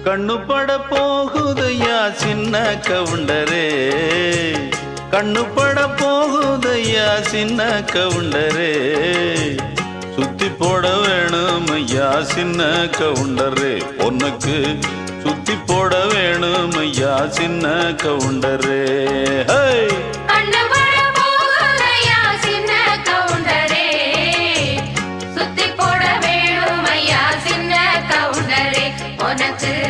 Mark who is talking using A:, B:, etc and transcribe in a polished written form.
A: கண்ணு பட போகுதையா சின்ன கவுண்டரே, கண்ணு பட போகுதையா சின்ன கவுண்டரே, சுத்தி போட வேணும் ஐயா சின்ன கவுண்டரே, உனக்கு சுத்தி போட வேணும் ஐயா சின்ன கவுண்டரே.
B: உனக்கு